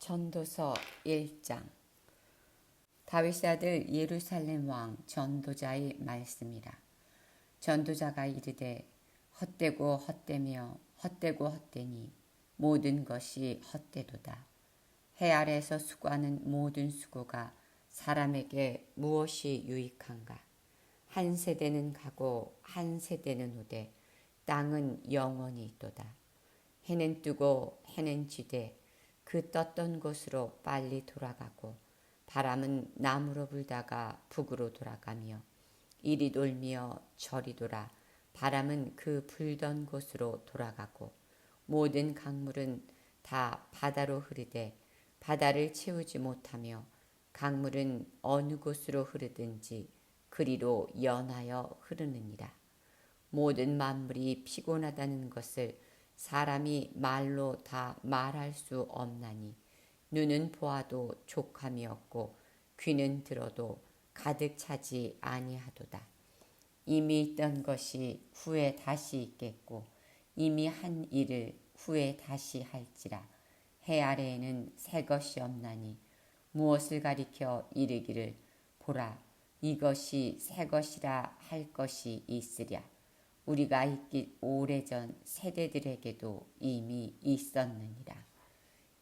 전도서 1장. 다윗의 아들 예루살렘 왕 전도자의 말씀이라. 전도자가 이르되 헛되고 헛되며 헛되고 헛되니 모든 것이 헛되도다. 해 아래에서 수고하는 모든 수고가 사람에게 무엇이 유익한가. 한 세대는 가고 한 세대는 오되 땅은 영원히 있도다. 해는 뜨고 해는 지되 그 떴던 곳으로 빨리 돌아가고 바람은 남으로 불다가 북으로 돌아가며 이리 돌며 저리 돌아 바람은 그 불던 곳으로 돌아가고 모든 강물은 다 바다로 흐르되 바다를 채우지 못하며 강물은 어느 곳으로 흐르든지 그리로 연하여 흐르느니라. 모든 만물이 피곤하다는 것을 사람이 말로 다 말할 수 없나니 눈은 보아도 족함이 없고 귀는 들어도 가득 차지 아니하도다. 이미 있던 것이 후에 다시 있겠고 이미 한 일을 후에 다시 할지라. 해 아래에는 새 것이 없나니 무엇을 가리켜 이르기를 보라 이것이 새 것이라 할 것이 있으랴. 우리가 있기 오래전 세대들에게도 이미 있었느니라.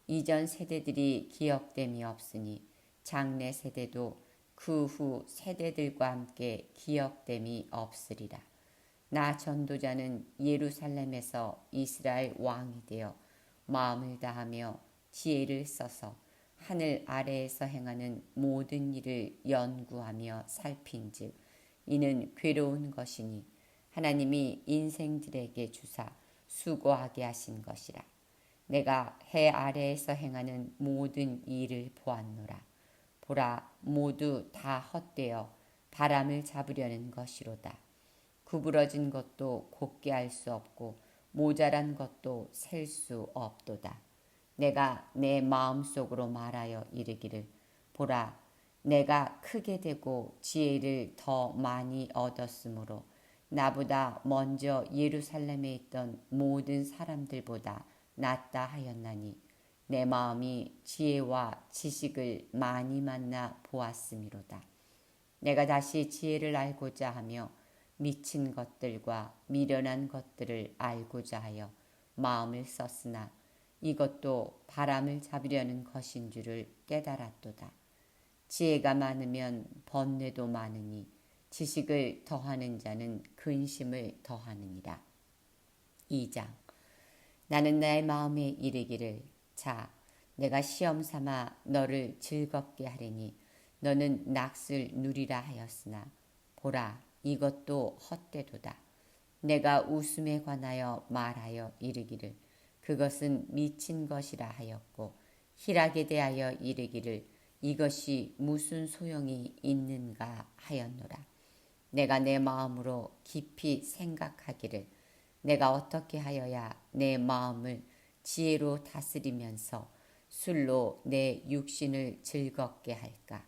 이전 세대들이 기억됨이 없으니 장래 세대도 그 후 세대들과 함께 기억됨이 없으리라. 나 전도자는 예루살렘에서 이스라엘 왕이 되어 마음을 다하며 지혜를 써서 하늘 아래에서 행하는 모든 일을 연구하며 살핀즉 이는 괴로운 것이니 하나님이 인생들에게 주사 수고하게 하신 것이라. 내가 해 아래에서 행하는 모든 일을 보았노라. 보라 모두 다 헛되어 바람을 잡으려는 것이로다. 구부러진 것도 곱게 할 수 없고 모자란 것도 셀 수 없도다. 내가 내 마음속으로 말하여 이르기를 보라 내가 크게 되고 지혜를 더 많이 얻었으므로 나보다 먼저 예루살렘에 있던 모든 사람들보다 낫다 하였나니 내 마음이 지혜와 지식을 많이 만나 보았음이로다. 내가 다시 지혜를 알고자 하며 미친 것들과 미련한 것들을 알고자 하여 마음을 썼으나 이것도 바람을 잡으려는 것인 줄을 깨달았도다. 지혜가 많으면 번뇌도 많으니 지식을 더하는 자는 근심을 더하느니라. 2장. 나는 나의 마음에 이르기를 자 내가 시험 삼아 너를 즐겁게 하리니 너는 낙을 누리라 하였으나 보라 이것도 헛되도다. 내가 웃음에 관하여 말하여 이르기를 그것은 미친 것이라 하였고 희락에 대하여 이르기를 이것이 무슨 소용이 있는가 하였노라. 내가 내 마음으로 깊이 생각하기를 내가 어떻게 하여야 내 마음을 지혜로 다스리면서 술로 내 육신을 즐겁게 할까.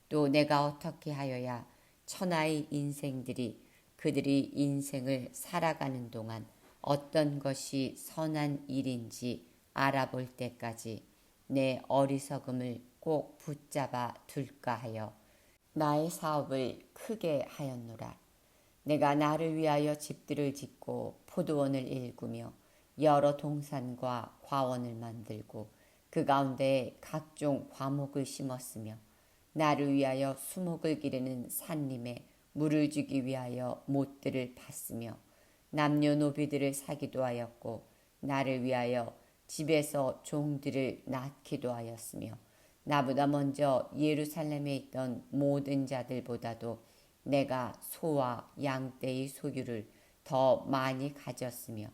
또 내가 어떻게 하여야 천하의 인생들이 그들이 인생을 살아가는 동안 어떤 것이 선한 일인지 알아볼 때까지 내 어리석음을 꼭 붙잡아 둘까 하여 나의 사업을 크게 하였노라. 내가 나를 위하여 집들을 짓고 포도원을 일구며 여러 동산과 과원을 만들고 그 가운데 각종 과목을 심었으며 나를 위하여 수목을 기르는 산림에 물을 주기 위하여 못들을 팠으며 남녀노비들을 사기도 하였고 나를 위하여 집에서 종들을 낳기도 하였으며 나보다 먼저 예루살렘에 있던 모든 자들보다도 내가 소와 양떼의 소유를 더 많이 가졌으며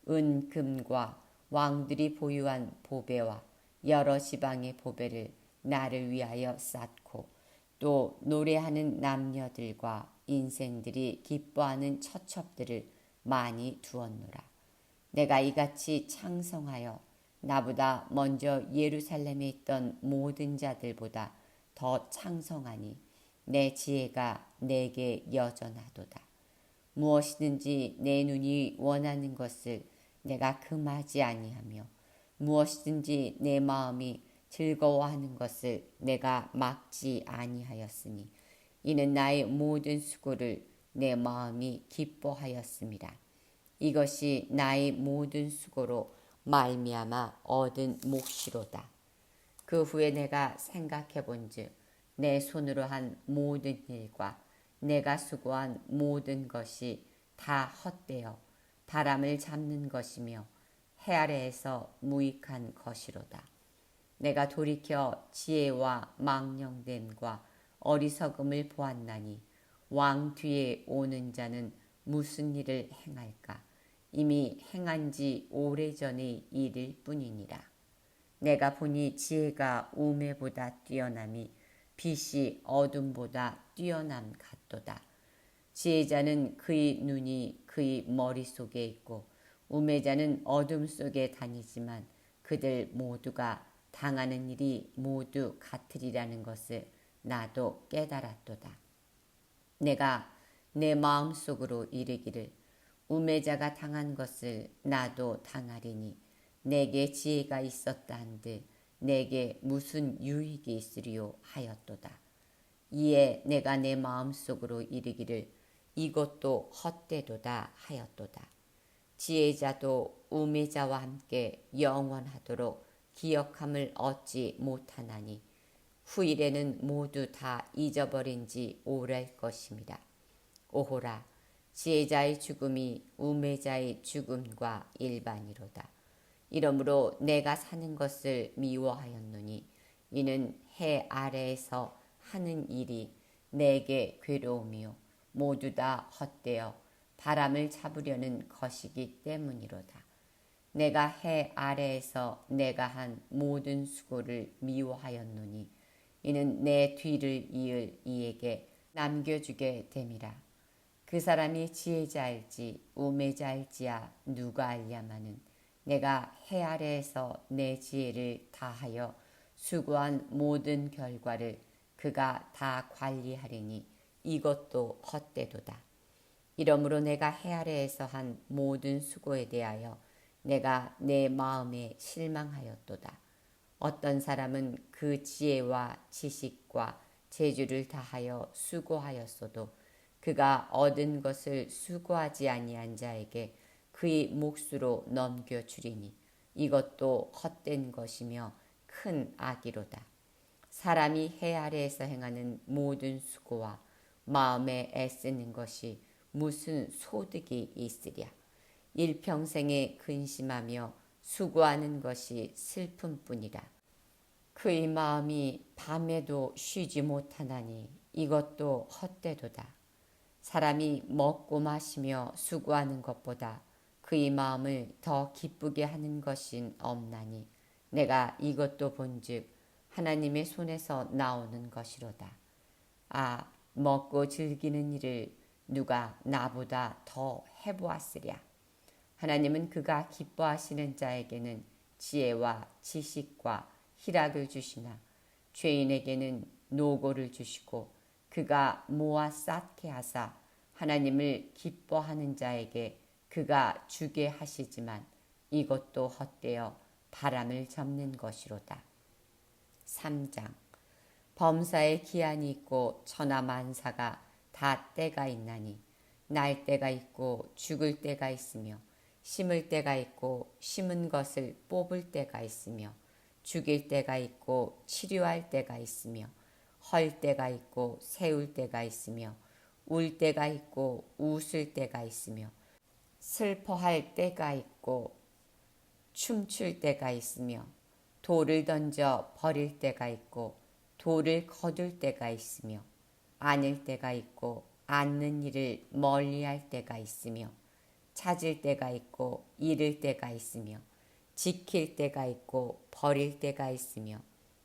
은, 금과 왕들이 보유한 보배와 여러 지방의 보배를 나를 위하여 쌓고 또 노래하는 남녀들과 인생들이 기뻐하는 처첩들을 많이 두었노라. 내가 이같이 창성하여 나보다 먼저 예루살렘에 있던 모든 자들보다 더 창성하니 내 지혜가 내게 여전하도다. 무엇이든지 내 눈이 원하는 것을 내가 금하지 아니하며 무엇이든지 내 마음이 즐거워하는 것을 내가 막지 아니하였으니 이는 나의 모든 수고를 내 마음이 기뻐하였습니다. 이것이 나의 모든 수고로 말미암아 얻은 몫이로다. 그 후에 내가 생각해 본즉 내 손으로 한 모든 일과 내가 수고한 모든 것이 다 헛되어 바람을 잡는 것이며 해 아래에서 무익한 것이로다. 내가 돌이켜 지혜와 망령됨과 어리석음을 보았나니 왕 뒤에 오는 자는 무슨 일을 행할까? 이미 행한 지 오래전의 일일 뿐이니라. 내가 보니 지혜가 우매보다 뛰어남이 빛이 어둠보다 뛰어남 같도다. 지혜자는 그의 눈이 그의 머릿속에 있고 우매자는 어둠 속에 다니지만 그들 모두가 당하는 일이 모두 같으리라는 것을 나도 깨달았도다. 내가 내 마음속으로 이르기를 우매자가 당한 것을 나도 당하리니 내게 지혜가 있었다 한들 내게 무슨 유익이 있으리요 하였도다. 이에 내가 내 마음속으로 이르기를 이것도 헛되도다 하였도다. 지혜자도 우매자와 함께 영원하도록 기억함을 얻지 못하나니 후일에는 모두 다 잊어버린 지 오래일 것입니다. 오호라, 지혜자의 죽음이 우매자의 죽음과 일반이로다. 이러므로 내가 사는 것을 미워하였노니 이는 해 아래에서 하는 일이 내게 괴로움이요 모두 다 헛되어 바람을 잡으려는 것이기 때문이로다. 내가 해 아래에서 내가 한 모든 수고를 미워하였노니 이는 내 뒤를 이을 이에게 남겨주게 됨이라. 그 사람이 지혜자일지 우매자일지야 누가 알랴마는 내가 해 아래에서 내 지혜를 다하여 수고한 모든 결과를 그가 다 관리하리니 이것도 헛되도다. 이러므로 내가 해 아래에서 한 모든 수고에 대하여 내가 내 마음에 실망하였도다. 어떤 사람은 그 지혜와 지식과 재주를 다하여 수고하였어도 그가 얻은 것을 수고하지 아니한 자에게 그의 몫으로 넘겨주리니 이것도 헛된 것이며 큰 악이로다. 사람이 해 아래에서 행하는 모든 수고와 마음에 애쓰는 것이 무슨 소득이 있으랴. 일평생에 근심하며 수고하는 것이 슬픔뿐이라. 그의 마음이 밤에도 쉬지 못하나니 이것도 헛되도다. 사람이 먹고 마시며 수고하는 것보다 그의 마음을 더 기쁘게 하는 것인 없나니 내가 이것도 본즉 하나님의 손에서 나오는 것이로다. 아, 먹고 즐기는 일을 누가 나보다 더 해보았으랴. 하나님은 그가 기뻐하시는 자에게는 지혜와 지식과 희락을 주시나 죄인에게는 노고를 주시고 그가 모아 쌓게 하사 하나님을 기뻐하는 자에게 그가 주게 하시지만 이것도 헛되어 바람을 접는 것이로다. 3장. 범사에 기한이 있고 천하만사가 다 때가 있나니 날 때가 있고 죽을 때가 있으며 심을 때가 있고 심은 것을 뽑을 때가 있으며 죽일 때가 있고 치료할 때가 있으며 헐 때가 있고 세울 때가 있으며 울 때가 있고 웃을 때가 있으며 슬퍼할 때가 있고 춤출 때가 있으며 돌을 던져 버릴 때가 있고 돌을 거둘 때가 있으며 안을 때가 있고 않는 일을 멀리할 때가 있으며 찾을 때가 있고 잃을 때가 있으며 지킬 때가 있고 버릴 때가 있으며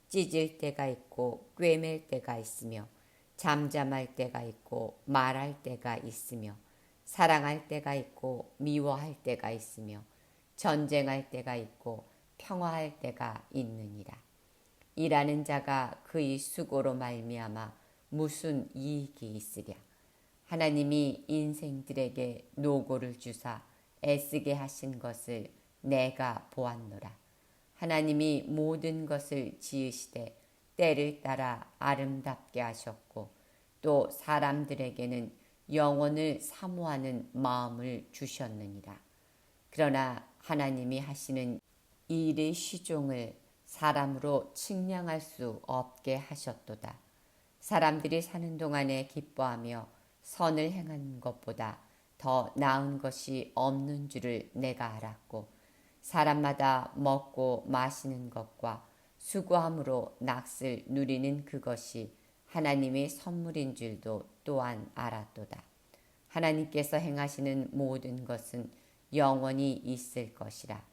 찢을 때가 있고 꿰맬 때가 있으며 잠잠할 때가 있고 말할 때가 있으며 사랑할 때가 있고 미워할 때가 있으며 전쟁할 때가 있고 평화할 때가 있느니라. 일하는 자가 그의 수고로 말미암아 무슨 이익이 있으랴. 하나님이 인생들에게 노고를 주사 애쓰게 하신 것을 내가 보았노라. 하나님이 모든 것을 지으시되 때를 따라 아름답게 하셨고 또 사람들에게는 영원을 사모하는 마음을 주셨느니라. 그러나 하나님이 하시는 이 일의 시종을 사람으로 측량할 수 없게 하셨도다. 사람들이 사는 동안에 기뻐하며 선을 행하는 것보다 더 나은 것이 없는 줄을 내가 알았고 사람마다 먹고 마시는 것과 수고함으로 낙을 누리는 그것이 하나님의 선물인 줄도 또한 알았도다. 하나님께서 행하시는 모든 것은 영원히 있을 것이라.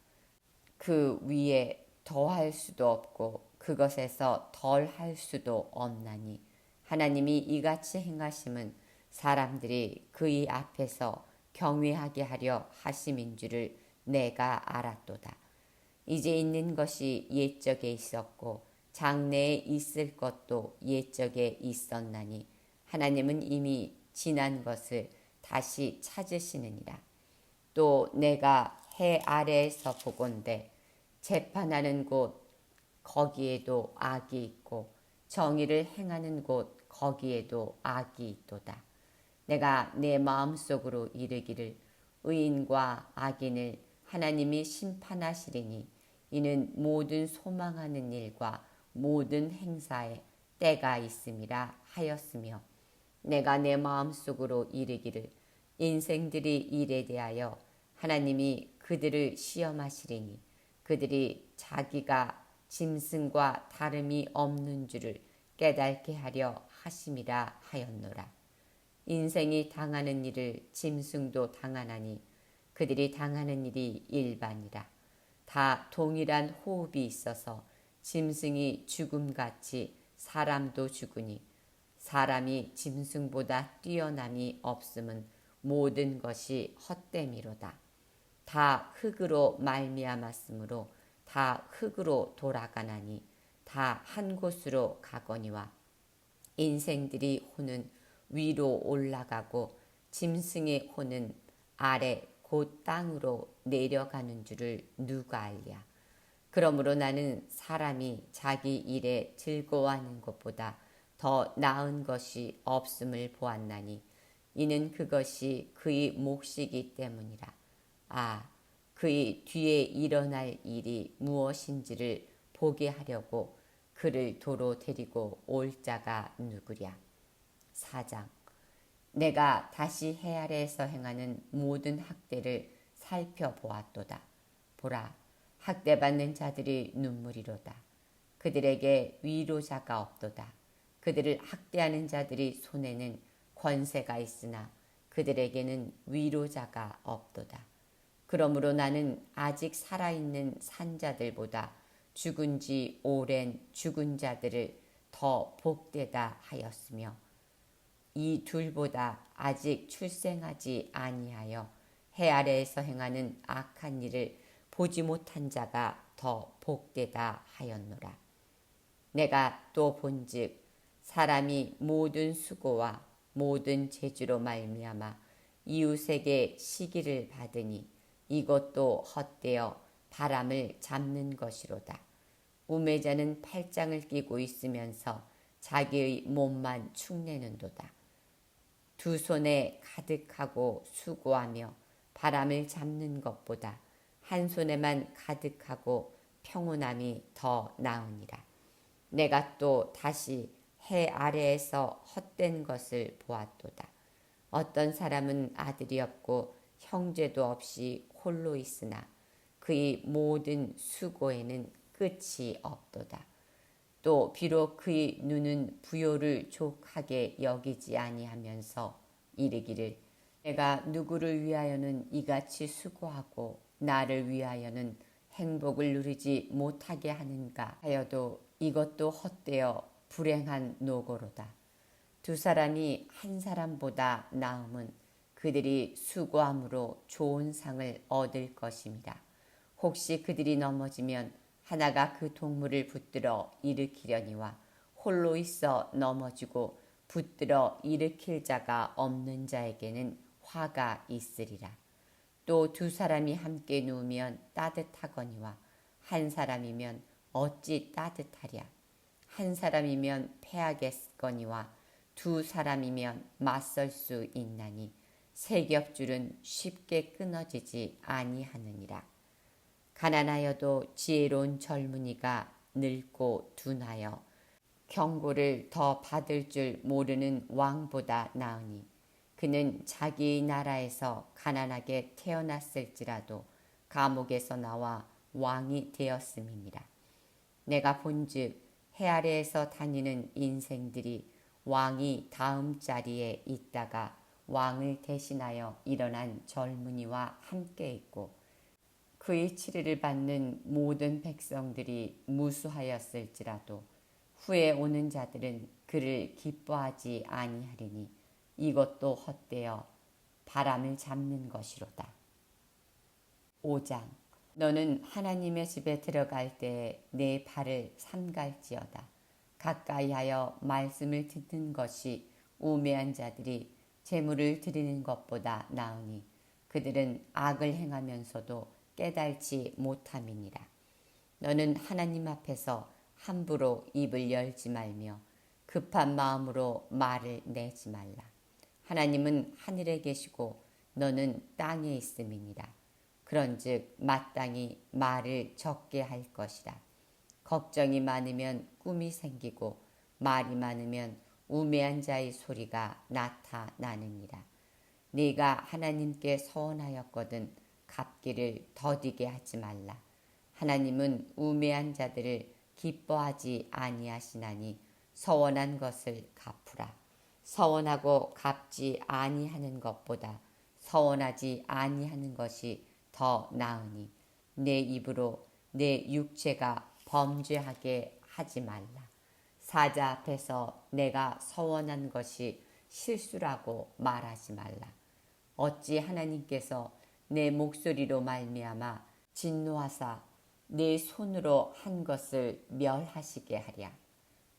그 위에 더할 수도 없고 그것에서 덜할 수도 없나니 하나님이 이같이 행하심은 사람들이 그의 앞에서 경외하게 하려 하심인 줄을 내가 알았도다. 이제 있는 것이 옛적에 있었고 장래에 있을 것도 옛적에 있었나니 하나님은 이미 지난 것을 다시 찾으시느니라. 또 내가 해 아래에서 보건대 재판하는 곳 거기에도 악이 있고 정의를 행하는 곳 거기에도 악이 있도다. 내가 내 마음속으로 이르기를 의인과 악인을 하나님이 심판하시리니 이는 모든 소망하는 일과 모든 행사에 때가 있음이라 하였으며 내가 내 마음속으로 이르기를 인생들이 일에 대하여 하나님이 그들을 시험하시리니 그들이 자기가 짐승과 다름이 없는 줄을 깨닫게 하려 하심이라 하였노라. 인생이 당하는 일을 짐승도 당하나니 그들이 당하는 일이 일반이라. 다 동일한 호흡이 있어서 짐승이 죽음같이 사람도 죽으니 사람이 짐승보다 뛰어남이 없음은 모든 것이 헛됨이로다. 다 흙으로 말미암았으므로 다 흙으로 돌아가나니 다 한 곳으로 가거니와 인생들이 호는 위로 올라가고 짐승의 호는 아래 곧 땅으로 내려가는 줄을 누가 알랴. 그러므로 나는 사람이 자기 일에 즐거워하는 것보다 더 나은 것이 없음을 보았나니 이는 그것이 그의 몫이기 때문이라. 그의 뒤에 일어날 일이 무엇인지를 보게 하려고 그를 도로 데리고 올 자가 누구랴. 4장. 내가 다시 해 아래에서 행하는 모든 학대를 살펴보았도다. 보라, 학대받는 자들이 눈물이로다. 그들에게 위로자가 없도다. 그들을 학대하는 자들이 손에는 권세가 있으나 그들에게는 위로자가 없도다. 그러므로 나는 아직 살아있는 산자들보다 죽은 지 오랜 죽은 자들을 더 복되다 하였으며 이 둘보다 아직 출생하지 아니하여 해 아래에서 행하는 악한 일을 보지 못한 자가 더 복되다 하였노라. 내가 또 본즉 사람이 모든 수고와 모든 재주로 말미암아 이웃에게 시기를 받으니 이것도 헛되어 바람을 잡는 것이로다. 우매자는 팔짱을 끼고 있으면서 자기의 몸만 축내는도다. 두 손에 가득하고 수고하며 바람을 잡는 것보다 한 손에만 가득하고 평온함이 더 나으니라. 내가 또 다시 해 아래에서 헛된 것을 보았도다. 어떤 사람은 아들이 없고 형제도 없이 홀로 있으나 그의 모든 수고에는 끝이 없도다. 또 비록 그의 눈은 부요를 족하게 여기지 아니하면서 이르기를 내가 누구를 위하여는 이같이 수고하고 나를 위하여는 행복을 누리지 못하게 하는가 하여도 이것도 헛되어 불행한 노고로다. 두 사람이 한 사람보다 나음은 그들이 수고함으로 좋은 상을 얻을 것입니다. 혹시 그들이 넘어지면 하나가 그 동물을 붙들어 일으키려니와 홀로 있어 넘어지고 붙들어 일으킬 자가 없는 자에게는 화가 있으리라. 또 두 사람이 함께 누우면 따뜻하거니와 한 사람이면 어찌 따뜻하랴. 한 사람이면 패하겠거니와 두 사람이면 맞설 수 있나니 세 겹줄은 쉽게 끊어지지 아니하느니라. 가난하여도 지혜로운 젊은이가 늙고 둔하여 경고를 더 받을 줄 모르는 왕보다 나으니 그는 자기 나라에서 가난하게 태어났을지라도 감옥에서 나와 왕이 되었음이니라. 내가 본즉 해 아래에서 다니는 인생들이 왕이 다음 자리에 있다가 왕을 대신하여 일어난 젊은이와 함께 있고 그의 치리를 받는 모든 백성들이 무수하였을지라도 후에 오는 자들은 그를 기뻐하지 아니하리니 이것도 헛되어 바람을 잡는 것이로다. 5장. 너는 하나님의 집에 들어갈 때에 내 발을 삼갈지어다. 가까이 하여 말씀을 듣는 것이 우매한 자들이 재물을 드리는 것보다 나으니 그들은 악을 행하면서도 깨달지 못함이니라. 너는 하나님 앞에서 함부로 입을 열지 말며 급한 마음으로 말을 내지 말라. 하나님은 하늘에 계시고 너는 땅에 있음이니라. 그런즉 마땅히 말을 적게 할 것이라. 걱정이 많으면 꿈이 생기고 말이 많으면 우매한 자의 소리가 나타나느니라. 네가 하나님께 서원하였거든 갚기를 더디게 하지 말라. 하나님은 우매한 자들을 기뻐하지 아니하시나니 서원한 것을 갚으라. 서원하고 갚지 아니하는 것보다 서원하지 아니하는 것이 더 나으니 내 입으로 내 육체가 범죄하게 하지 말라. 사자 앞에서 내가 서원한 것이 실수라고 말하지 말라. 어찌 하나님께서 내 목소리로 말미암아 진노하사 내 손으로 한 것을 멸하시게 하랴.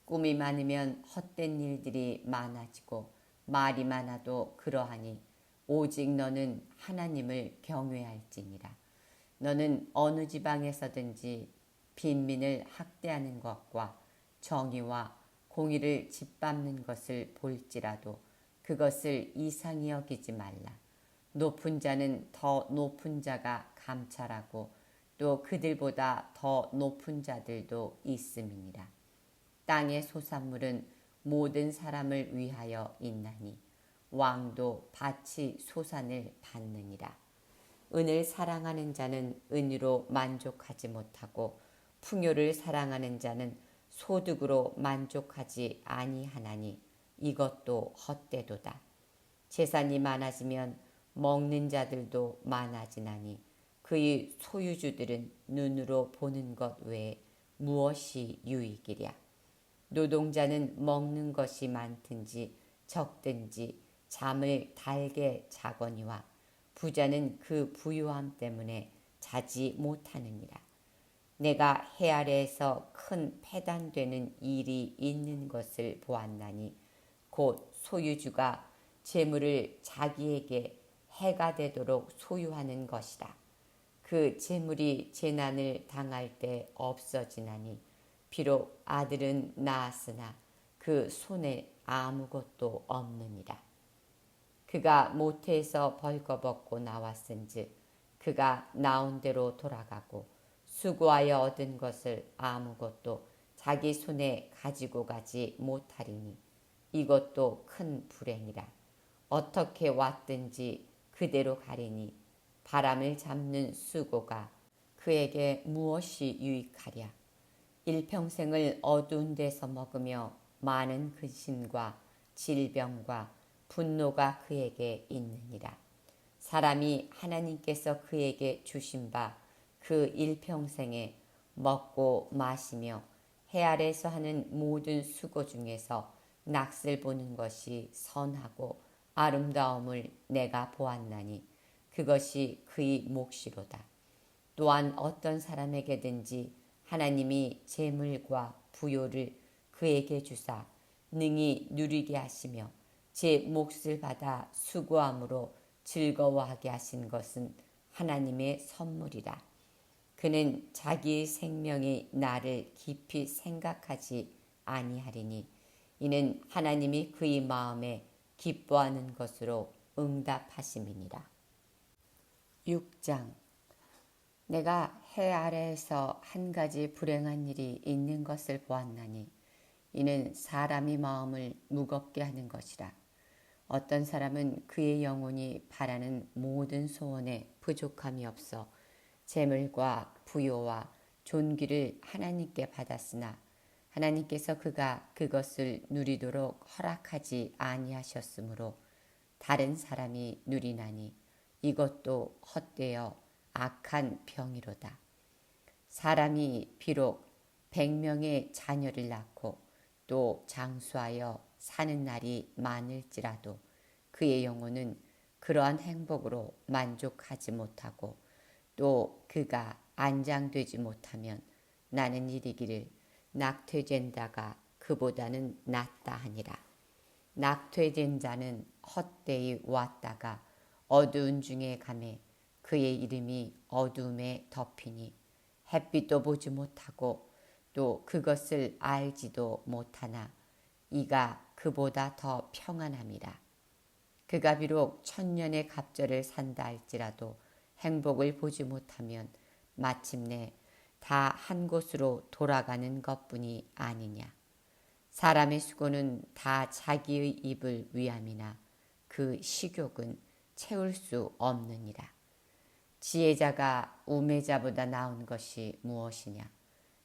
꿈이 많으면 헛된 일들이 많아지고 말이 많아도 그러하니 오직 너는 하나님을 경외할지니라. 너는 어느 지방에서든지 빈민을 학대하는 것과 정의와 공의를 짓밟는 것을 볼지라도 그것을 이상히 여기지 말라. 높은 자는 더 높은 자가 감찰하고 또 그들보다 더 높은 자들도 있음이니라. 땅의 소산물은 모든 사람을 위하여 있나니 왕도 밭이 소산을 받느니라. 은을 사랑하는 자는 은으로 만족하지 못하고 풍요를 사랑하는 자는 소득으로 만족하지 아니하나니 이것도 헛되도다. 재산이 많아지면 먹는 자들도 많아지나니 그의 소유주들은 눈으로 보는 것 외에 무엇이 유익이랴. 노동자는 먹는 것이 많든지 적든지 잠을 달게 자거니와 부자는 그 부유함 때문에 자지 못하느니라. 내가 해 아래에서 큰 패단되는 일이 있는 것을 보았나니 곧 소유주가 재물을 자기에게 해가 되도록 소유하는 것이다. 그 재물이 재난을 당할 때 없어지나니 비록 아들은 낳았으나 그 손에 아무것도 없느니라. 그가 모태에서 벌거벗고 나왔은즉 그가 나온 대로 돌아가고 수고하여 얻은 것을 아무것도 자기 손에 가지고 가지 못하리니 이것도 큰 불행이라. 어떻게 왔든지 그대로 가리니 바람을 잡는 수고가 그에게 무엇이 유익하랴. 일평생을 어두운 데서 먹으며 많은 근심과 질병과 분노가 그에게 있느니라. 사람이 하나님께서 그에게 주신 바 그 일평생에 먹고 마시며 해 아래서 하는 모든 수고 중에서 낯을 보는 것이 선하고 아름다움을 내가 보았나니 그것이 그의 몫이로다. 또한 어떤 사람에게든지 하나님이 재물과 부요를 그에게 주사 능히 누리게 하시며 제 몫을 받아 수고함으로 즐거워하게 하신 것은 하나님의 선물이라. 그는 자기의 생명이 나를 깊이 생각하지 아니하리니 이는 하나님이 그의 마음에 기뻐하는 것으로 응답하심이니라. 6장. 내가 해 아래에서 한 가지 불행한 일이 있는 것을 보았나니 이는 사람이 마음을 무겁게 하는 것이라. 어떤 사람은 그의 영혼이 바라는 모든 소원에 부족함이 없어 재물과 부요와 존귀를 하나님께 받았으나 하나님께서 그가 그것을 누리도록 허락하지 아니하셨으므로 다른 사람이 누리나니 이것도 헛되어 악한 병이로다. 사람이 비록 100명의 자녀를 낳고 또 장수하여 사는 날이 많을지라도 그의 영혼은 그러한 행복으로 만족하지 못하고 또 그가 안장되지 못하면 나는 이르기를 낙퇴된 자가 그보다는 낫다 하니라. 낙퇴된 자는 헛되이 왔다가 어두운 중에 가매 그의 이름이 어둠에 덮이니 햇빛도 보지 못하고 또 그것을 알지도 못하나 이가 그보다 더 평안함이라. 그가 비록 1000년의 갑절을 산다 할지라도 행복을 보지 못하면 마침내 다 한 곳으로 돌아가는 것뿐이 아니냐. 사람의 수고는 다 자기의 입을 위함이나 그 식욕은 채울 수 없느니라. 지혜자가 우매자보다 나은 것이 무엇이냐.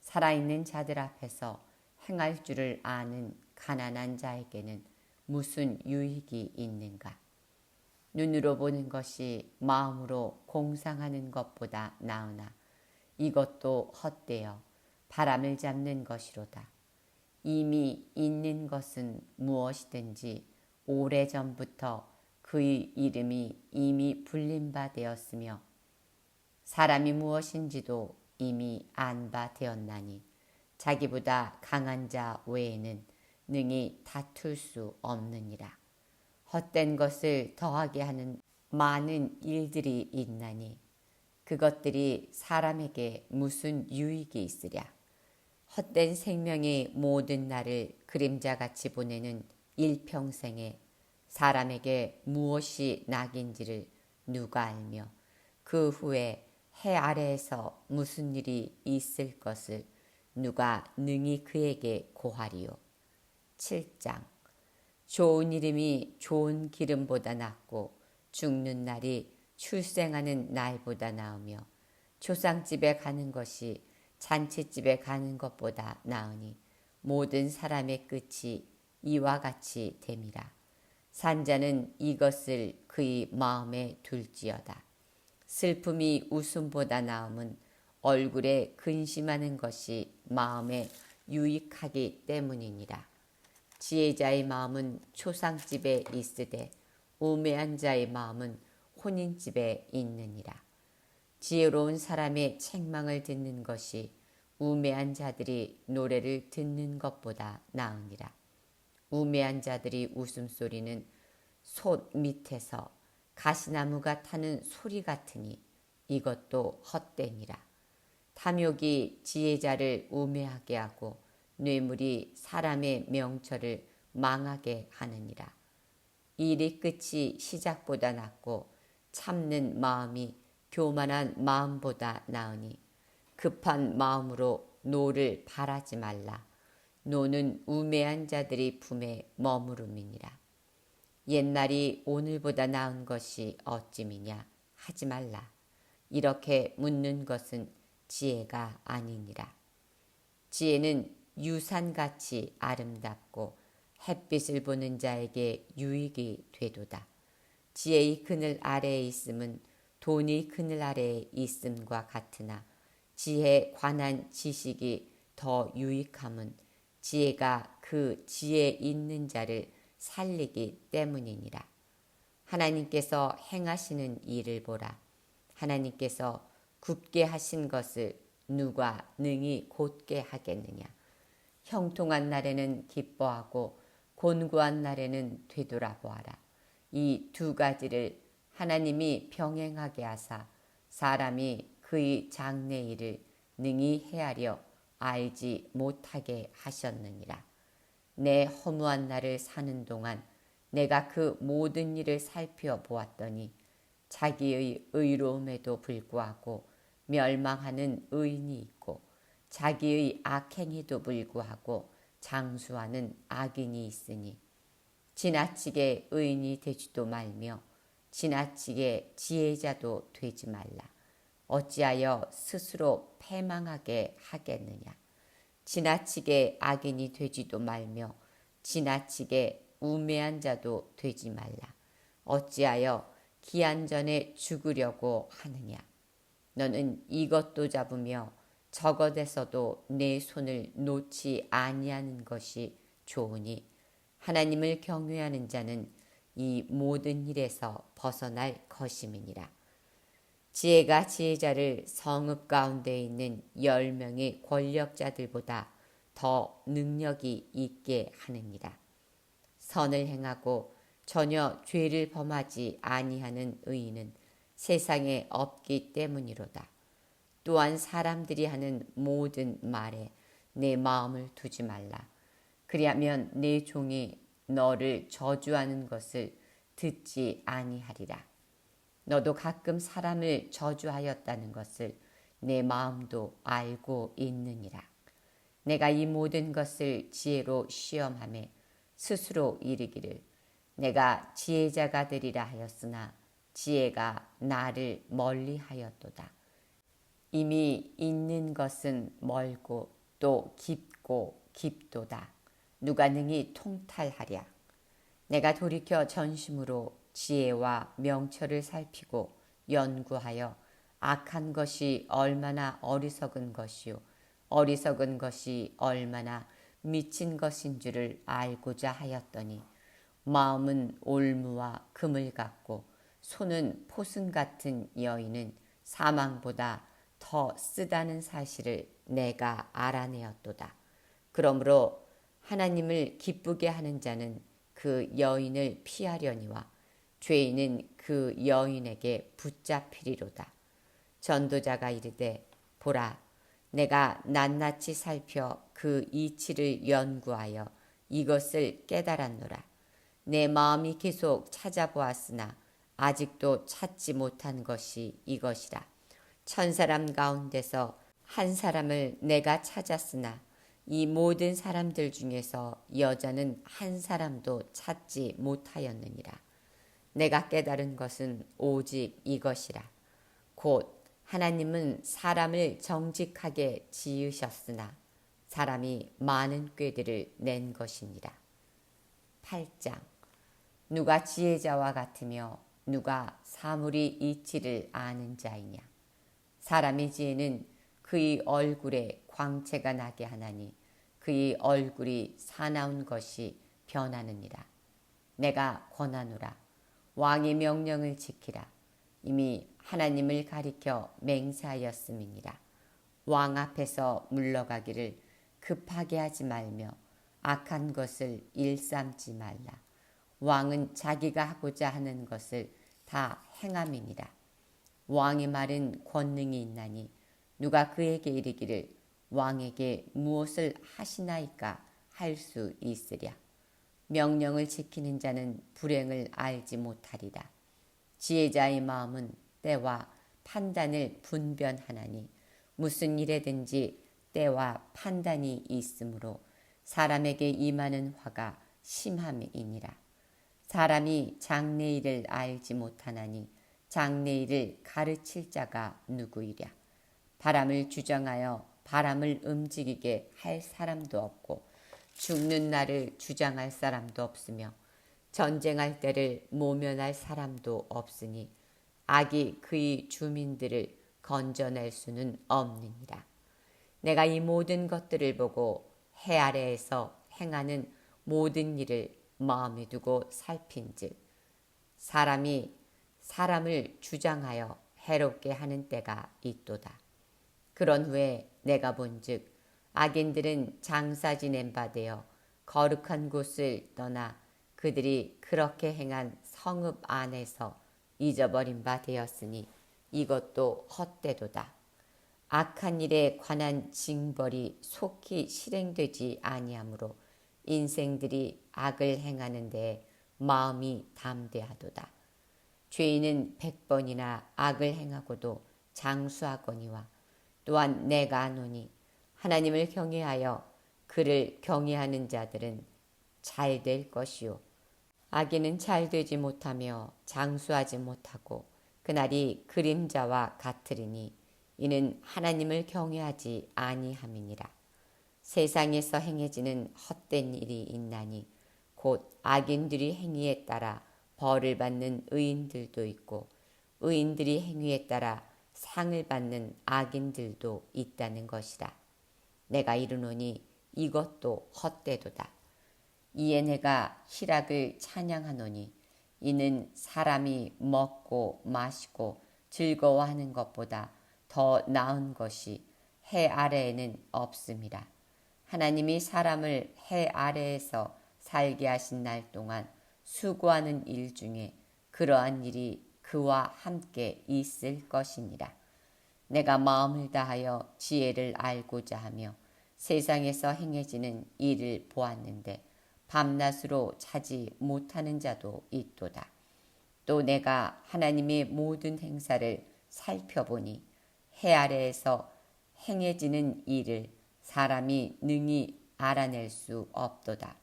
살아있는 자들 앞에서 행할 줄을 아는 가난한 자에게는 무슨 유익이 있는가. 눈으로 보는 것이 마음으로 공상하는 것보다 나으나 이것도 헛되어 바람을 잡는 것이로다. 이미 있는 것은 무엇이든지 오래전부터 그의 이름이 이미 불린 바 되었으며 사람이 무엇인지도 이미 안 바 되었나니 자기보다 강한 자 외에는 능히 다툴 수 없느니라. 헛된 것을 더하게 하는 많은 일들이 있나니 그것들이 사람에게 무슨 유익이 있으랴. 헛된 생명의 모든 날을 그림자같이 보내는 일평생에 사람에게 무엇이 낙인지를 누가 알며 그 후에 해 아래에서 무슨 일이 있을 것을 누가 능히 그에게 고하리요. 7장. 좋은 이름이 좋은 기름보다 낫고 죽는 날이 출생하는 날보다 나으며 초상집에 가는 것이 잔치집에 가는 것보다 나으니 모든 사람의 끝이 이와 같이 됨이라. 산자는 이것을 그의 마음에 둘지어다. 슬픔이 웃음보다 나음은 얼굴에 근심하는 것이 마음에 유익하기 때문이니라. 지혜자의 마음은 초상집에 있으되 우매한 자의 마음은 혼인집에 있느니라. 지혜로운 사람의 책망을 듣는 것이 우매한 자들이 노래를 듣는 것보다 나으니라. 우매한 자들이 웃음소리는 솥 밑에서 가시나무가 타는 소리 같으니 이것도 헛되니라. 탐욕이 지혜자를 우매하게 하고 뇌물이 사람의 명철을 망하게 하느니라. 일이 끝이 시작보다 낫고 참는 마음이 교만한 마음보다 나으니 급한 마음으로 노를 바라지 말라. 노는 우매한 자들이 품에 머무름이니라. 옛날이 오늘보다 나은 것이 어찌미냐 하지 말라. 이렇게 묻는 것은 지혜가 아니니라. 지혜는 유산같이 아름답고 햇빛을 보는 자에게 유익이 되도다. 지혜의 그늘 아래에 있음은 돈이 그늘 아래에 있음과 같으나 지혜에 관한 지식이 더 유익함은 지혜가 그 지혜 있는 자를 살리기 때문이니라. 하나님께서 행하시는 일을 보라. 하나님께서 굽게 하신 것을 누가 능히 곧게 하겠느냐. 형통한 날에는 기뻐하고 곤고한 날에는 되돌아보아라. 이 두 가지를 하나님이 병행하게 하사 사람이 그의 장래일을 능히 헤아려 알지 못하게 하셨느니라. 내 허무한 날을 사는 동안 내가 그 모든 일을 살펴보았더니 자기의 의로움에도 불구하고 멸망하는 의인이 있고 자기의 악행에도 불구하고 장수하는 악인이 있으니 지나치게 의인이 되지도 말며 지나치게 지혜자도 되지 말라. 어찌하여 스스로 패망하게 하겠느냐. 지나치게 악인이 되지도 말며 지나치게 우매한 자도 되지 말라. 어찌하여 기한전에 죽으려고 하느냐. 너는 이것도 잡으며 저것에서도 내 손을 놓지 아니하는 것이 좋으니 하나님을 경외하는 자는 이 모든 일에서 벗어날 것임이니라. 지혜가 지혜자를 성읍 가운데 있는 10명의 권력자들보다 더 능력이 있게 하느니라. 선을 행하고 전혀 죄를 범하지 아니하는 의인은 세상에 없기 때문이로다. 또한 사람들이 하는 모든 말에 내 마음을 두지 말라. 그리하면 내 종이 너를 저주하는 것을 듣지 아니하리라. 너도 가끔 사람을 저주하였다는 것을 내 마음도 알고 있느니라. 내가 이 모든 것을 지혜로 시험하며 스스로 이르기를 내가 지혜자가 되리라 하였으나 지혜가 나를 멀리하였도다. 이미 있는 것은 멀고 또 깊고 깊도다. 누가 능히 통탈하랴. 내가 돌이켜 전심으로 지혜와 명철을 살피고 연구하여 악한 것이 얼마나 어리석은 것이요 어리석은 것이 얼마나 미친 것인 줄을 알고자 하였더니 마음은 올무와 금을 같고 손은 포승 같은 여인은 사망보다 더 쓰다는 사실을 내가 알아내었도다. 그러므로 하나님을 기쁘게 하는 자는 그 여인을 피하려니와 죄인은 그 여인에게 붙잡히리로다. 전도자가 이르되 보라 내가 낱낱이 살펴 그 이치를 연구하여 이것을 깨달았노라. 내 마음이 계속 찾아보았으나 아직도 찾지 못한 것이 이것이라. 1000사람 가운데서 한 사람을 내가 찾았으나 이 모든 사람들 중에서 여자는 한 사람도 찾지 못하였느니라. 내가 깨달은 것은 오직 이것이라. 곧 하나님은 사람을 정직하게 지으셨으나 사람이 많은 꾀들을 낸 것이니라. 8장. 누가 지혜자와 같으며 누가 사물이 이치를 아는 자이냐. 사람의 지혜는 그의 얼굴에 광채가 나게 하나니 그의 얼굴이 사나운 것이 변하느니라. 내가 권하노라. 왕의 명령을 지키라. 이미 하나님을 가리켜 맹세하였음이니라. 왕 앞에서 물러가기를 급하게 하지 말며 악한 것을 일삼지 말라. 왕은 자기가 하고자 하는 것을 다 행함이니라. 왕의 말은 권능이 있나니 누가 그에게 이르기를 왕에게 무엇을 하시나이까 할 수 있으랴. 명령을 지키는 자는 불행을 알지 못하리라. 지혜자의 마음은 때와 판단을 분별하나니 무슨 일에든지 때와 판단이 있으므로 사람에게 임하는 화가 심함이니라. 사람이 장래일을 알지 못하나니 장래일을 가르칠 자가 누구이랴. 바람을 주장하여 바람을 움직이게 할 사람도 없고 죽는 날을 주장할 사람도 없으며 전쟁할 때를 모면할 사람도 없으니 악이 그의 주민들을 건져낼 수는 없느니라. 내가 이 모든 것들을 보고 해 아래에서 행하는 모든 일을 마음에 두고 살핀즉 사람이 사람을 주장하여 해롭게 하는 때가 있도다. 그런 후에 내가 본즉 악인들은 장사 지낸 바 되어 거룩한 곳을 떠나 그들이 그렇게 행한 성읍 안에서 잊어버린 바 되었으니 이것도 헛되도다. 악한 일에 관한 징벌이 속히 실행되지 아니하므로 인생들이 악을 행하는 데 마음이 담대하도다. 죄인은 100번이나 악을 행하고도 장수하거니와 또한 내가 아노니 하나님을 경외하여 그를 경외하는 자들은 잘 될 것이요 악인은 잘 되지 못하며 장수하지 못하고 그날이 그림자와 같으리니 이는 하나님을 경외하지 아니함이니라. 세상에서 행해지는 헛된 일이 있나니 곧 악인들이 행위에 따라 벌을 받는 의인들도 있고 의인들이 행위에 따라 상을 받는 악인들도 있다는 것이라. 내가 이르노니 이것도 헛되도다. 이에 내가 희락을 찬양하노니 이는 사람이 먹고 마시고 즐거워하는 것보다 더 나은 것이 해 아래에는 없음이라. 하나님이 사람을 해 아래에서 살게 하신 날 동안 수고하는 일 중에 그러한 일이 그와 함께 있을 것이니라. 내가 마음을 다하여 지혜를 알고자 하며 세상에서 행해지는 일을 보았는데 밤낮으로 자지 못하는 자도 있도다. 또 내가 하나님의 모든 행사를 살펴보니 해 아래에서 행해지는 일을 사람이 능히 알아낼 수 없도다.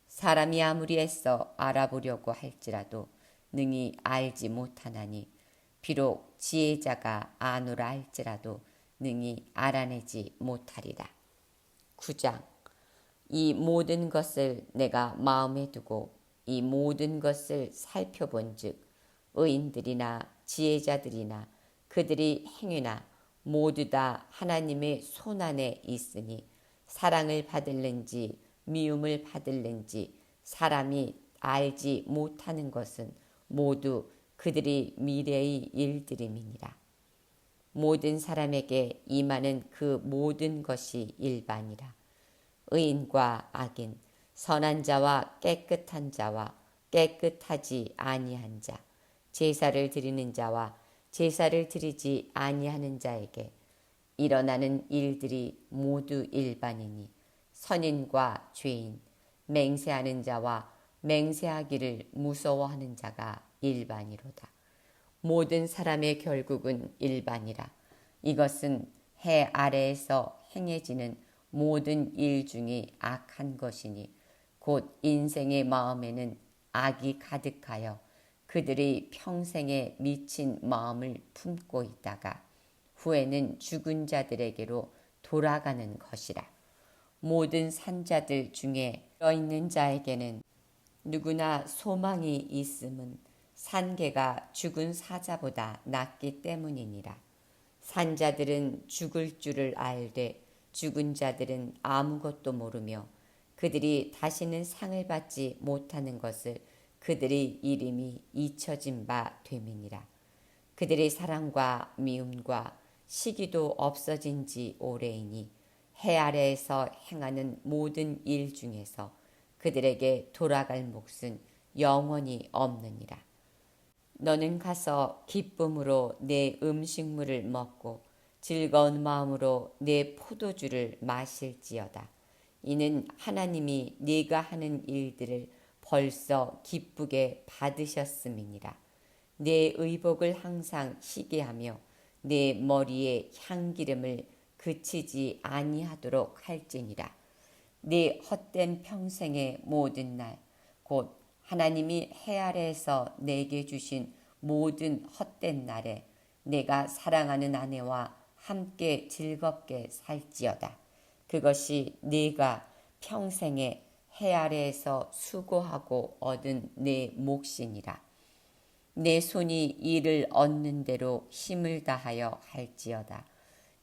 사람이 아무리 애써 알아보려고 할지라도 능히 알지 못하나니 비록 지혜자가 아노라 할지라도 능히 알아내지 못하리라. 9장. 이 모든 것을 내가 마음에 두고 이 모든 것을 살펴본즉 의인들이나 지혜자들이나 그들이 행위나 모두 다 하나님의 손안에 있으니 사랑을 받을는지 미움을 받을는지 사람이 알지 못하는 것은 모두 그들이 미래의 일들임이니라. 모든 사람에게 임하는 그 모든 것이 일반이라. 의인과 악인, 선한 자와 깨끗한 자와 깨끗하지 아니한 자, 제사를 드리는 자와 제사를 드리지 아니하는 자에게 일어나는 일들이 모두 일반이니 선인과 죄인, 맹세하는 자와 맹세하기를 무서워하는 자가 일반이로다. 모든 사람의 결국은 일반이라. 이것은 해 아래에서 행해지는 모든 일 중에 악한 것이니 곧 인생의 마음에는 악이 가득하여 그들이 평생에 미친 마음을 품고 있다가 후에는 죽은 자들에게로 돌아가는 것이라. 모든 산자들 중에 들어있는 자에게는 누구나 소망이 있음은 산개가 죽은 사자보다 낫기 때문이니라. 산자들은 죽을 줄을 알되 죽은 자들은 아무것도 모르며 그들이 다시는 상을 받지 못하는 것을 그들의 이름이 잊혀진 바 됨이니라. 그들의 사랑과 미움과 시기도 없어진 지 오래이니 해 아래에서 행하는 모든 일 중에서 그들에게 돌아갈 몫은 영원히 없느니라. 너는 가서 기쁨으로 내 음식물을 먹고 즐거운 마음으로 내 포도주를 마실지어다. 이는 하나님이 네가 하는 일들을 벌써 기쁘게 받으셨음이니라. 내 의복을 항상 희게 하며 내 머리에 향기름을 그치지 아니하도록 할지니라. 네 헛된 평생의 모든 날 곧 하나님이 해 아래에서 내게 주신 모든 헛된 날에 내가 사랑하는 아내와 함께 즐겁게 살지어다. 그것이 네가 평생에 해 아래에서 수고하고 얻은 내 몫이니라. 내 손이 이를 얻는 대로 힘을 다하여 할지어다.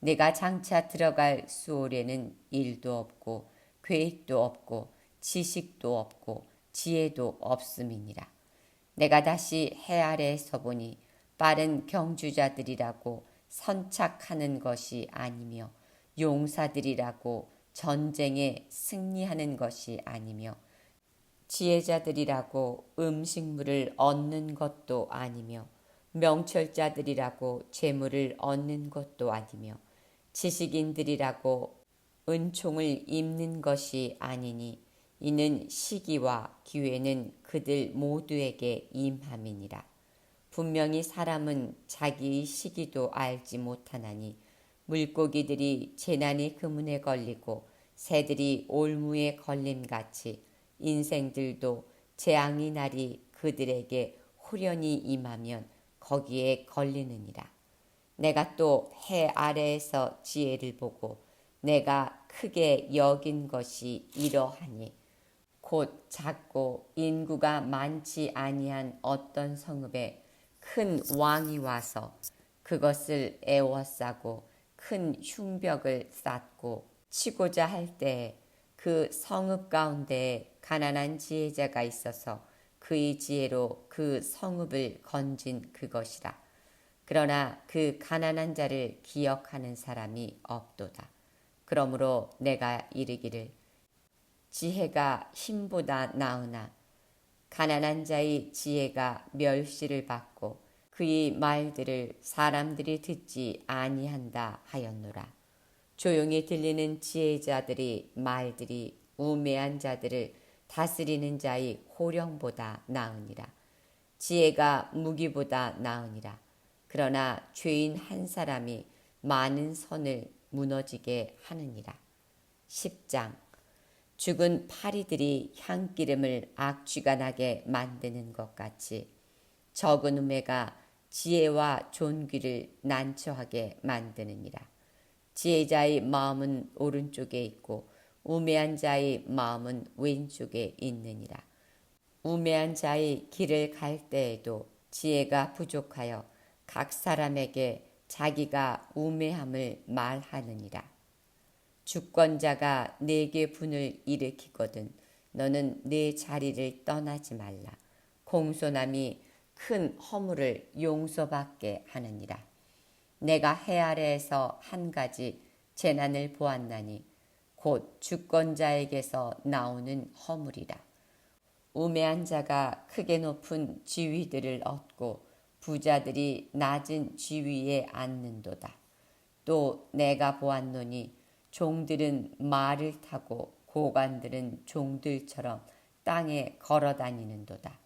내가 장차 들어갈 수월에는 일도 없고 계획도 없고 지식도 없고 지혜도 없음이니라. 내가 다시 해 아래에 서보니 빠른 경주자들이라고 선착하는 것이 아니며 용사들이라고 전쟁에 승리하는 것이 아니며 지혜자들이라고 음식물을 얻는 것도 아니며 명철자들이라고 재물을 얻는 것도 아니며 지식인들이라고 은총을 입는 것이 아니니 이는 시기와 기회는 그들 모두에게 임함이니라. 분명히 사람은 자기의 시기도 알지 못하나니 물고기들이 재난이 그물에 걸리고 새들이 올무에 걸림같이 인생들도 재앙의 날이 그들에게 홀연히 임하면 거기에 걸리느니라. 내가 또 해 아래에서 지혜를 보고 내가 크게 여긴 것이 이러하니 곧 작고 인구가 많지 아니한 어떤 성읍에 큰 왕이 와서 그것을 애워싸고 큰 흉벽을 쌓고 치고자 할 때에 그 성읍 가운데에 가난한 지혜자가 있어서 그의 지혜로 그 성읍을 건진 그것이라. 그러나 그 가난한 자를 기억하는 사람이 없도다. 그러므로 내가 이르기를 지혜가 힘보다 나으나 가난한 자의 지혜가 멸시를 받고 그의 말들을 사람들이 듣지 아니한다 하였노라. 조용히 들리는 지혜자들의 말들이 우매한 자들을 다스리는 자의 호령보다 나으니라. 지혜가 무기보다 나으니라. 그러나 죄인 한 사람이 많은 선을 무너지게 하느니라. 10장. 죽은 파리들이 향기름을 악취가 나게 만드는 것 같이 적은 우매가 지혜와 존귀를 난처하게 만드느니라. 지혜자의 마음은 오른쪽에 있고 우매한 자의 마음은 왼쪽에 있느니라. 우매한 자의 길을 갈 때에도 지혜가 부족하여 각 사람에게 자기가 우매함을 말하느니라. 주권자가 내게 분을 일으키거든 너는 내 자리를 떠나지 말라. 공손함이 큰 허물을 용서받게 하느니라. 내가 해 아래에서 한 가지 재난을 보았나니 곧 주권자에게서 나오는 허물이라. 우매한 자가 크게 높은 지위들을 얻고 부자들이 낮은 지위에 앉는도다. 또 내가 보았노니 종들은 말을 타고 고관들은 종들처럼 땅에 걸어 다니는도다.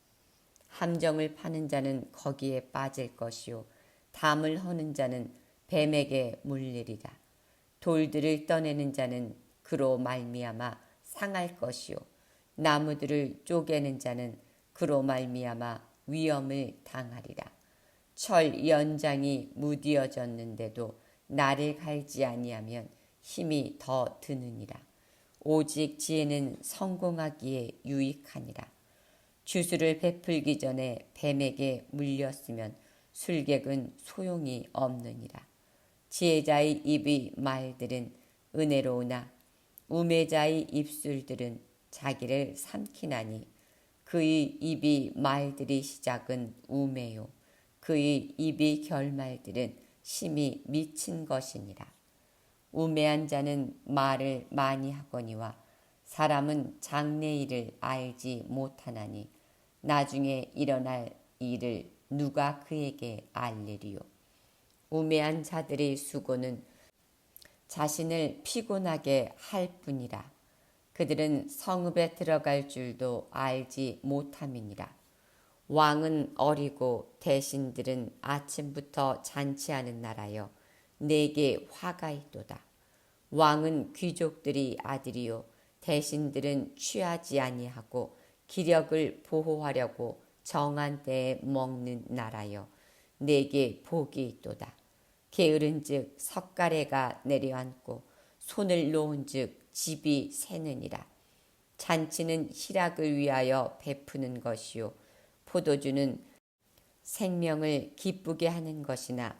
함정을 파는 자는 거기에 빠질 것이요 담을 허는 자는 뱀에게 물리리라. 돌들을 떠내는 자는 그로 말미암아 상할 것이요 나무들을 쪼개는 자는 그로 말미암아 위험을 당하리라. 철 연장이 무디어졌는데도 나를 갈지 아니하면 힘이 더 드느니라. 오직 지혜는 성공하기에 유익하니라. 주술을 베풀기 전에 뱀에게 물렸으면 술객은 소용이 없느니라. 지혜자의 입의 말들은 은혜로우나 우매자의 입술들은 자기를 삼키나니 그의 입이 말들의 시작은 우매요 그의 입의 결말들은 심히 미친 것이니라. 우매한 자는 말을 많이 하거니와 사람은 장래일을 알지 못하나니 나중에 일어날 일을 누가 그에게 알리리요. 우매한 자들의 수고는 자신을 피곤하게 할 뿐이라. 그들은 성읍에 들어갈 줄도 알지 못함이니라. 왕은 어리고 대신들은 아침부터 잔치하는 나라여 내게 화가 있도다. 왕은 귀족들이 아들이요 대신들은 취하지 아니하고 기력을 보호하려고 정한 때에 먹는 나라여 내게 복이 있도다. 게으른즉 석가래가 내려앉고 손을 놓은즉 집이 새느니라. 잔치는 희락을 위하여 베푸는 것이요 포도주는 생명을 기쁘게 하는 것이나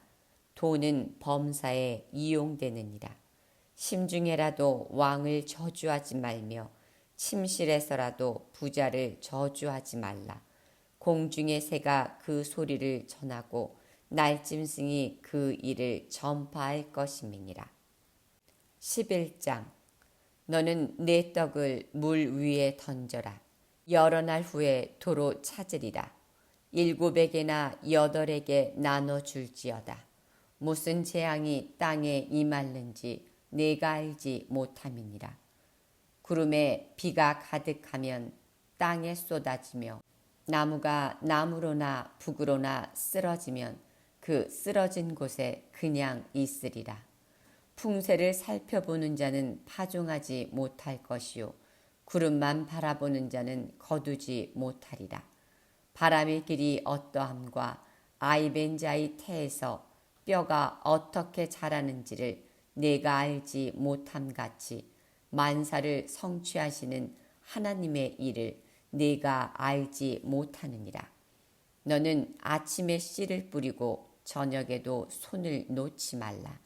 돈은 범사에 이용되느니라. 심중에라도 왕을 저주하지 말며 침실에서라도 부자를 저주하지 말라. 공중의 새가 그 소리를 전하고 날짐승이 그 일을 전파할 것임이니라. 11장. 너는 내 떡을 물 위에 던져라. 여러 날 후에 도로 찾으리라. 7에게나 8에게 나눠 줄지어다. 무슨 재앙이 땅에 임할는지 내가 알지 못함이니라. 구름에 비가 가득하면 땅에 쏟아지며 나무가 나무로나 북으로나 쓰러지면 그 쓰러진 곳에 그냥 있으리라. 풍세를 살펴보는 자는 파종하지 못할 것이요 구름만 바라보는 자는 거두지 못하리라. 바람의 길이 어떠함과 아이벤 자의 태에서 뼈가 어떻게 자라는지를 내가 알지 못함 같이 만사를 성취하시는 하나님의 일을 내가 알지 못하느니라. 너는 아침에 씨를 뿌리고 저녁에도 손을 놓지 말라.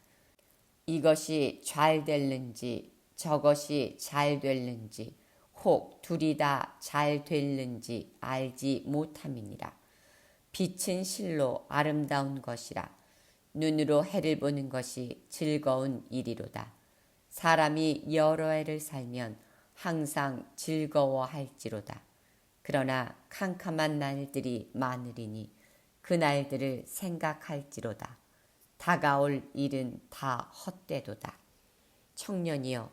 이것이 잘 될는지 저것이 잘 될는지 혹 둘이 다 잘 될는지 알지 못함이니라. 빛은 실로 아름다운 것이라. 눈으로 해를 보는 것이 즐거운 일이로다. 사람이 여러 해를 살면 항상 즐거워할지로다. 그러나 캄캄한 날들이 많으리니 그 날들을 생각할지로다. 다가올 일은 다 헛되도다. 청년이여,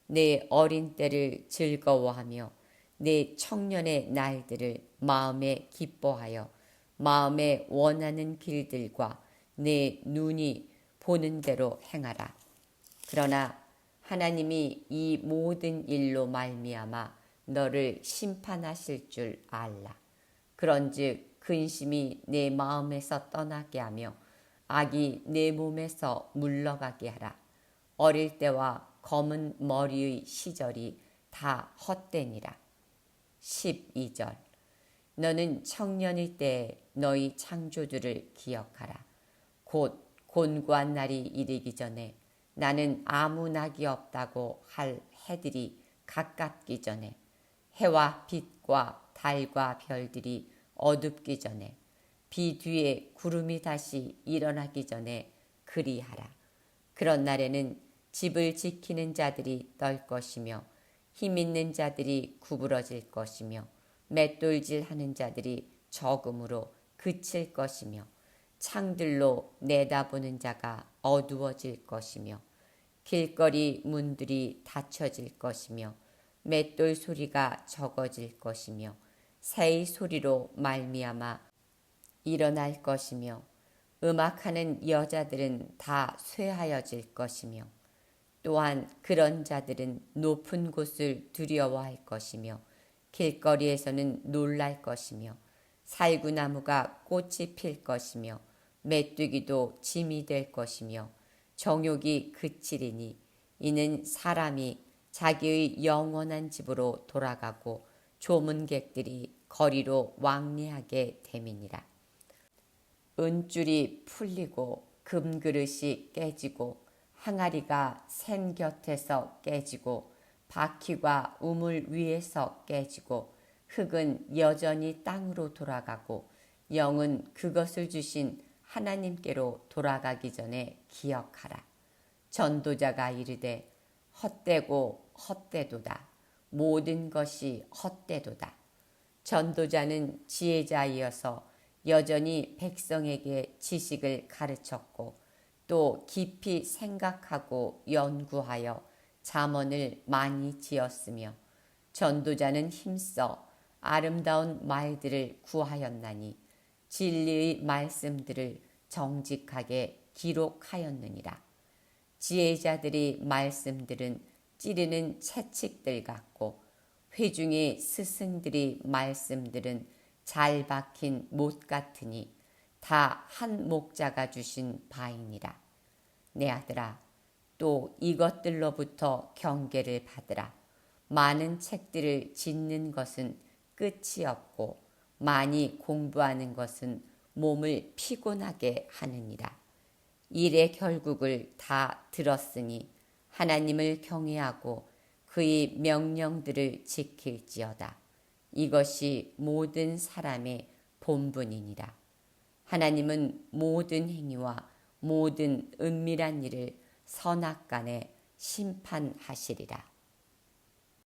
내 어린 때를 즐거워하며 내 청년의 날들을 마음에 기뻐하여 마음에 원하는 길들과 내 눈이 보는 대로 행하라. 그러나 하나님이 이 모든 일로 말미암아 너를 심판하실 줄 알라. 그런즉 근심이 내 마음에서 떠나게 하며 악이 내 몸에서 물러가게 하라. 어릴 때와 검은 머리의 시절이 다 헛되니라. 12절. 너는 청년일 때 너희 창조주를 기억하라. 곧 곤고한 날이 이르기 전에 나는 아무 낙이 없다고 할 해들이 가깝기 전에 해와 빛과 달과 별들이 어둡기 전에 비 뒤에 구름이 다시 일어나기 전에 그리하라. 그런 날에는 집을 지키는 자들이 떨 것이며 힘있는 자들이 구부러질 것이며 맷돌질하는 자들이 적음으로 그칠 것이며 창들로 내다보는 자가 어두워질 것이며 길거리 문들이 닫혀질 것이며 맷돌 소리가 적어질 것이며 새의 소리로 말미암아 일어날 것이며 음악하는 여자들은 다 쇠하여질 것이며 또한 그런 자들은 높은 곳을 두려워할 것이며 길거리에서는 놀랄 것이며 살구나무가 꽃이 필 것이며 메뚜기도 짐이 될 것이며 정욕이 그치리니 이는 사람이 자기의 영원한 집으로 돌아가고 조문객들이 거리로 왕래하게 됨이니라. 은줄이 풀리고 금그릇이 깨지고 항아리가 샘 곁에서 깨지고 바퀴가 우물 위에서 깨지고 흙은 여전히 땅으로 돌아가고 영은 그것을 주신 하나님께로 돌아가기 전에 기억하라. 전도자가 이르되 헛되고 헛되도다. 모든 것이 헛되도다. 전도자는 지혜자이어서 여전히 백성에게 지식을 가르쳤고 또 깊이 생각하고 연구하여 잠언을 많이 지었으며 전도자는 힘써 아름다운 말들을 구하였나니 진리의 말씀들을 정직하게 기록하였느니라. 지혜자들의 말씀들은 찌르는 채찍들 같고 회중의 스승들의 말씀들은 잘 박힌 못 같으니 다 한 목자가 주신 바이니라. 내 아들아, 또 이것들로부터 경계를 받으라. 많은 책들을 짓는 것은 끝이 없고 많이 공부하는 것은 몸을 피곤하게 하느니라. 일의 결국을 다 들었으니 하나님을 경외하고 그의 명령들을 지킬지어다. 이것이 모든 사람의 본분이니라. 하나님은 모든 행위와 모든 은밀한 일을 선악간에 심판하시리라.